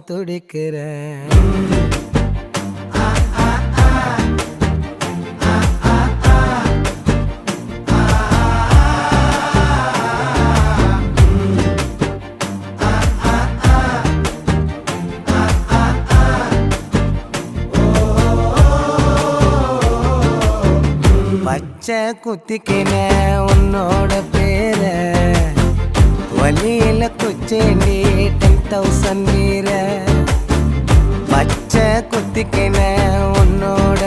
துடிக்கிறேன். பச்சை குத்திக்கின உன்னோட பேர வலியில குச்சேண்டி 10,000 வீர. பச்சை குத்திக்கின உன்னோட